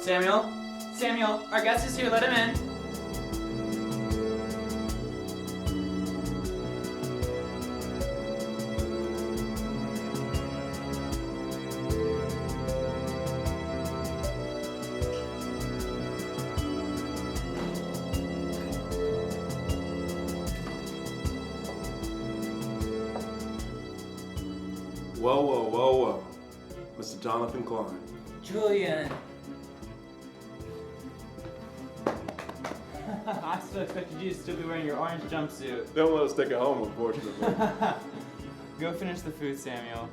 Samuel? Samuel, our guest is here, let him in. Whoa. Mr. Jonathan Klein. Julian. I still expected you to still be wearing your orange jumpsuit. Don't let us take it home, unfortunately. Go finish the food, Samuel.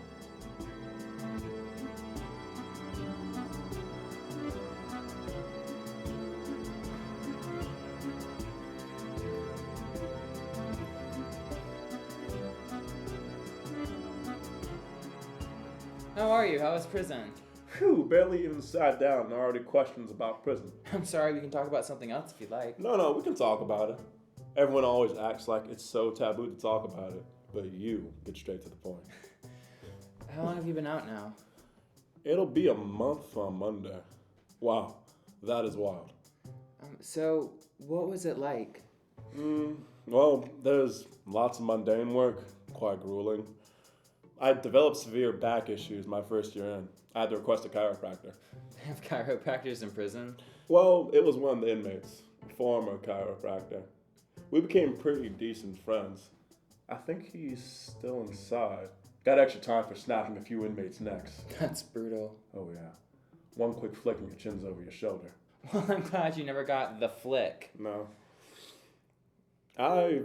How are you? How was prison? Phew, barely even sat down and already questions about prison. I'm sorry, we can talk about something else if you'd like. No, we can talk about it. Everyone always acts like it's so taboo to talk about it, but you get straight to the point. How long have you been out now? It'll be a month on Monday. Wow, that is wild. So, what was it like? Well, there's lots of mundane work, quite grueling. I developed severe back issues my first year in. I had to request a chiropractor. They have chiropractors in prison? Well, it was one of the inmates, a former chiropractor. We became pretty decent friends. I think he's still inside. Got extra time for snapping a few inmates' necks. That's brutal. Oh yeah. One quick flick and your chin's over your shoulder. Well, I'm glad you never got the flick. No. I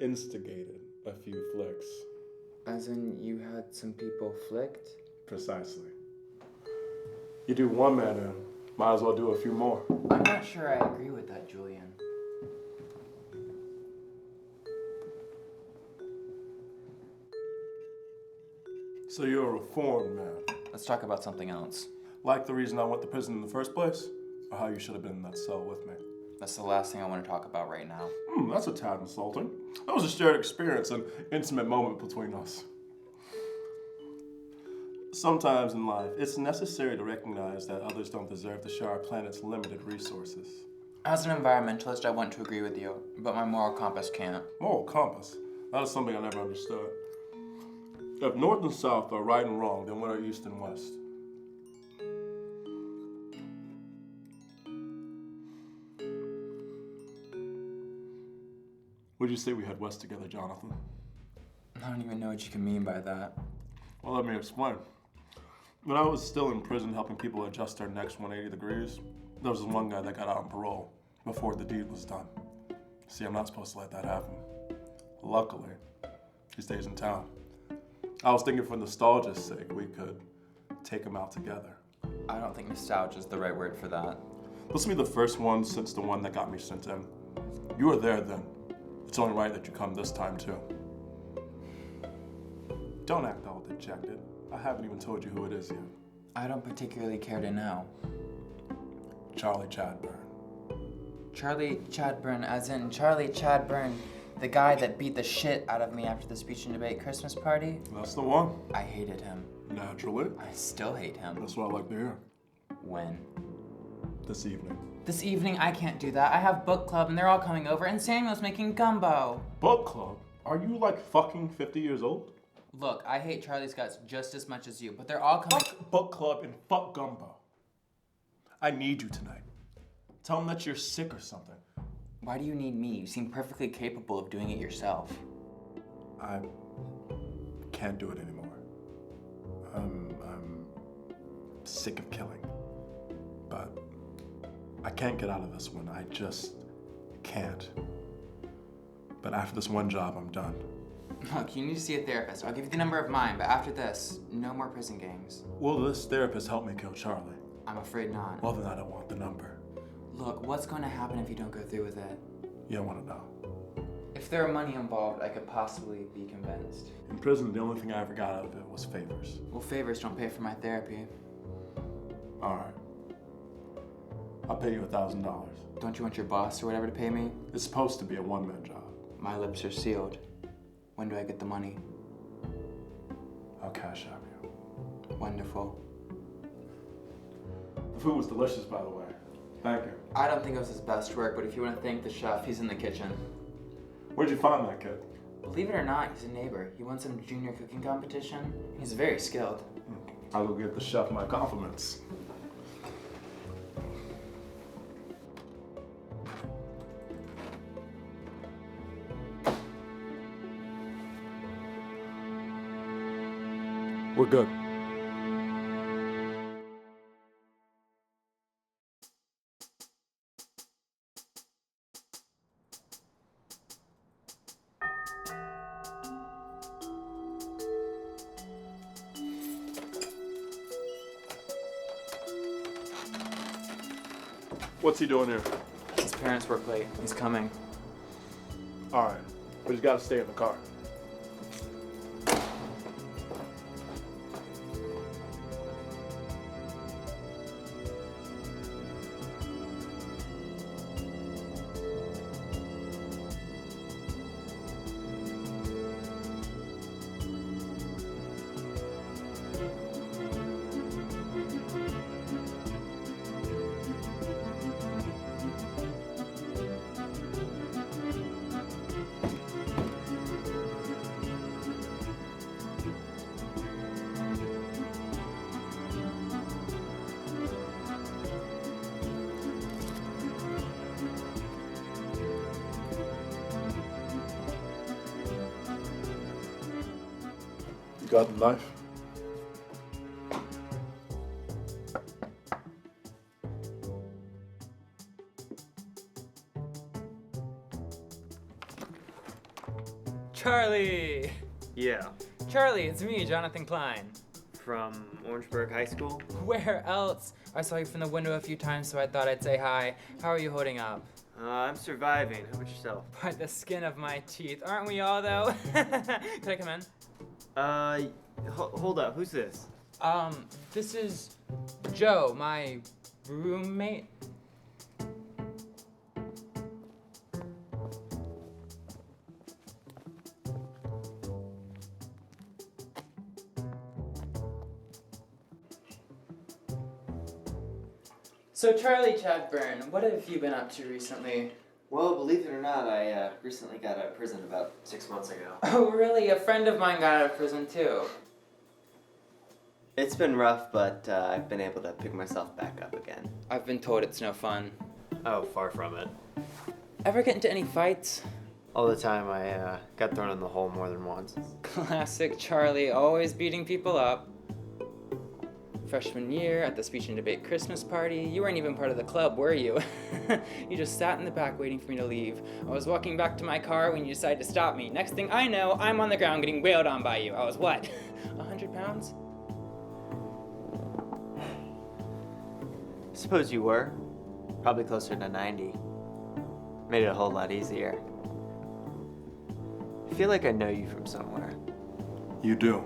instigated a few flicks. As in, you had some people flicked? Precisely. You do one man in, might as well do a few more. I'm not sure I agree with that, Julian. So you're a reformed man. Let's talk about something else. Like the reason I went to prison in the first place? Or how you should have been in that cell with me? That's the last thing I want to talk about right now. That's a tad insulting. That was a shared experience, an intimate moment between us. Sometimes in life, it's necessary to recognize that others don't deserve to share our planet's limited resources. As an environmentalist, I want to agree with you, but my moral compass can't. Moral compass? That is something I never understood. If North and South are right and wrong, then what are East and West? Would you say we head west together, Jonathan? I don't even know what you can mean by that. Well, let me explain. When I was still in prison helping people adjust their necks 180 degrees, there was this one guy that got out on parole before the deed was done. See, I'm not supposed to let that happen. Luckily, he stays in town. I was thinking for nostalgia's sake, we could take him out together. I don't think nostalgia is the right word for that. This will be the first one since the one that got me sent in. You were there then. It's only right that you come this time too. Don't act all dejected. I haven't even told you who it is yet. I don't particularly care to know. Charlie Chadburn. Charlie Chadburn, as in Charlie Chadburn, the guy that beat the shit out of me after the speech and debate Christmas party? That's the one. I hated him. Naturally. I still hate him. That's what I like to hear. When? This evening. This evening, I can't do that. I have book club and they're all coming over and Samuel's making gumbo. Book club? Are you like fucking 50 years old? Look, I hate Charlie's guts just as much as you, but they're all coming. Fuck book club and fuck gumbo. I need you tonight. Tell them that you're sick or something. Why do you need me? You seem perfectly capable of doing it yourself. I can't do it anymore. I'm sick of killing. But I can't get out of this one. I just can't. But after this one job, I'm done. Look, you need to see a therapist. I'll give you the number of mine, but after this, no more prison gangs. Will this therapist help me kill Charlie? I'm afraid not. Well, then I don't want the number. Look, what's going to happen if you don't go through with it? You don't want to know. If there were money involved, I could possibly be convinced. In prison, the only thing I ever got out of it was favors. Well, favors don't pay for my therapy. All right. I'll pay you $1,000. Don't you want your boss or whatever to pay me? It's supposed to be a one-man job. My lips are sealed. When do I get the money? I'll cash out you. Wonderful. The food was delicious, by the way. Thank you. I don't think it was his best work, but if you want to thank the chef, he's in the kitchen. Where'd you find that kid? Believe it or not, he's a neighbor. He won some junior cooking competition. He's very skilled. I will give the chef my compliments. We're good. What's he doing here? His parents work late. He's coming. All right, but he's got to stay in the car. Got the knife? Charlie! Yeah, Charlie, it's me, Jonathan Klein. from Orangeburg High School. Where else? I saw you from the window a few times, so I thought I'd say hi. How are you holding up? I'm surviving. How about yourself? By the skin of my teeth. Aren't we all, though? Could I come in? Hold up. Who's this? This is Joe, my roommate. So Charlie Chadburn, what have you been up to recently? Well, believe it or not, I recently got out of prison about 6 months ago. Oh really? A friend of mine got out of prison too. It's been rough, but I've been able to pick myself back up again. I've been told it's no fun. Oh, far from it. Ever get into any fights? All the time, I got thrown in the hole more than once. Classic Charlie, always beating people up. Freshman year at the speech and debate Christmas party, you weren't even part of the club, were you? You just sat in the back waiting for me to leave. I was walking back to my car when you decided to stop me. Next thing I know, I'm on the ground getting wailed on by you. I was what, 100 pounds? Suppose you were. Probably closer to 90. Made it a whole lot easier. I feel like I know you from somewhere. You do.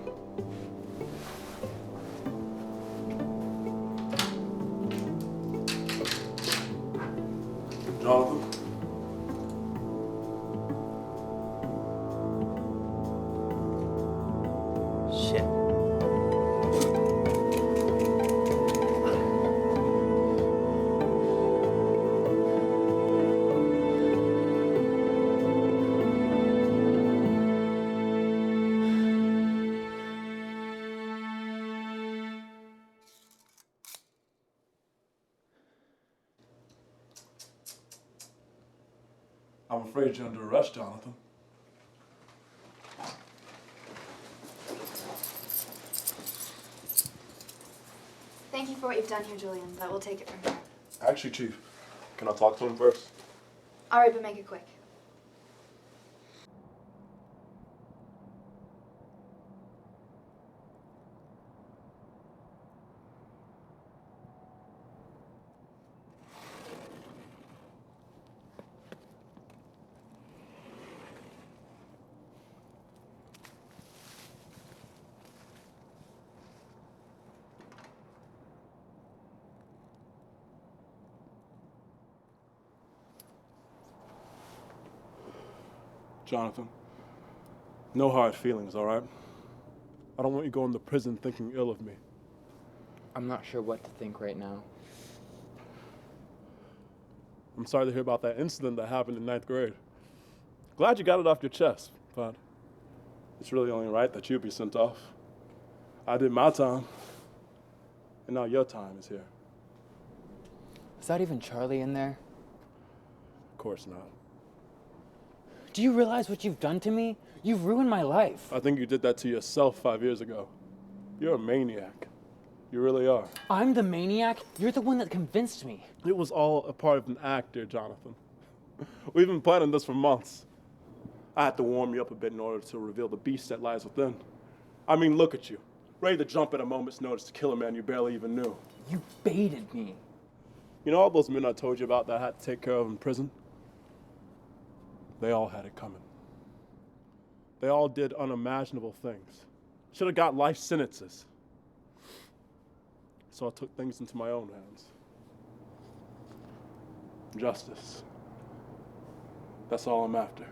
Jonathan? Shit. I'm afraid you're under arrest, Jonathan. Thank you for what you've done here, Julian, but we'll take it from here. Actually, Chief, can I talk to him first? All right, but make it quick. Jonathan, no hard feelings, all right? I don't want you going to prison thinking ill of me. I'm not sure what to think right now. I'm sorry to hear about that incident that happened in ninth grade. Glad you got it off your chest, but it's really only right that you be sent off. I did my time, and now your time is here. Is that even Charlie in there? Of course not. Do you realize what you've done to me? You've ruined my life. I think you did that to yourself 5 years ago. You're a maniac. You really are. I'm the maniac? You're the one that convinced me. It was all a part of an act, dear Jonathan. We've been planning this for months. I had to warm you up a bit in order to reveal the beast that lies within. I mean, look at you. Ready to jump at a moment's notice to kill a man you barely even knew. You baited me. You know all those men I told you about that I had to take care of in prison? They all had it coming. They all did unimaginable things. Should have got life sentences. So I took things into my own hands. Justice. That's all I'm after.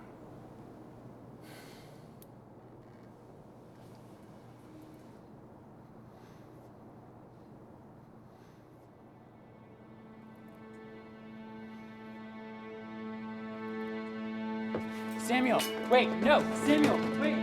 Samuel, wait, no, Samuel, wait.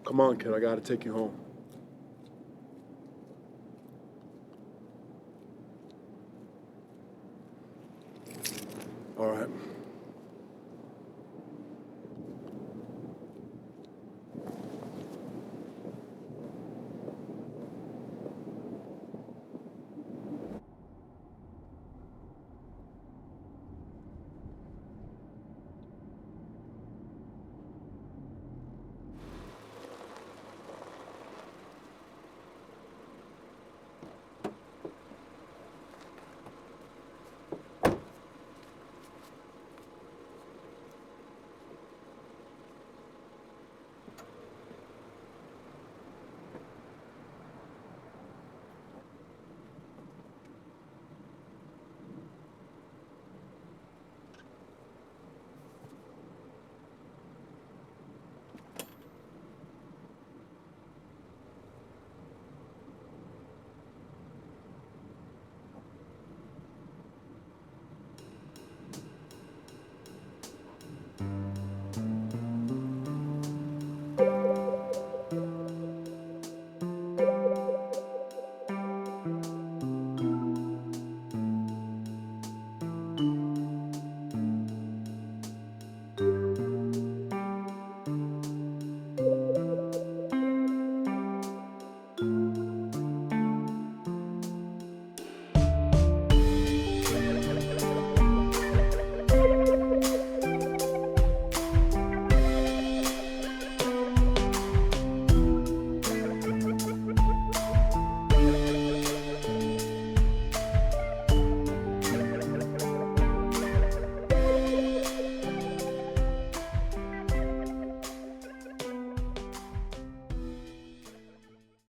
Come on, kid, I gotta take you home. All right.